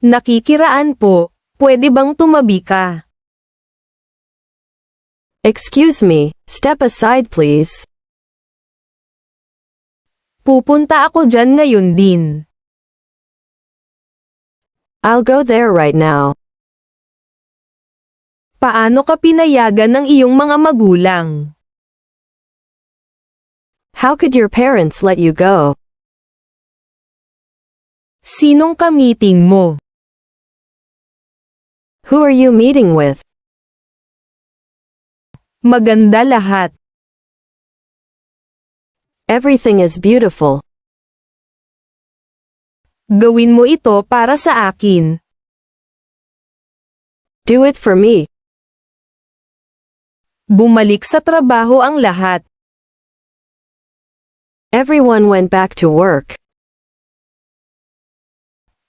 Nakikiraan po, pwede bang tumabi ka? Excuse me, step aside please. Pupunta ako dyan ngayon din. I'll go there right now. Paano ka pinayagan ng iyong mga magulang? How could your parents let you go? Sinong ka-meeting mo? Who are you meeting with? Maganda lahat. Everything is beautiful. Gawin mo ito para sa akin. Do it for me. Bumalik sa trabaho ang lahat. Everyone went back to work.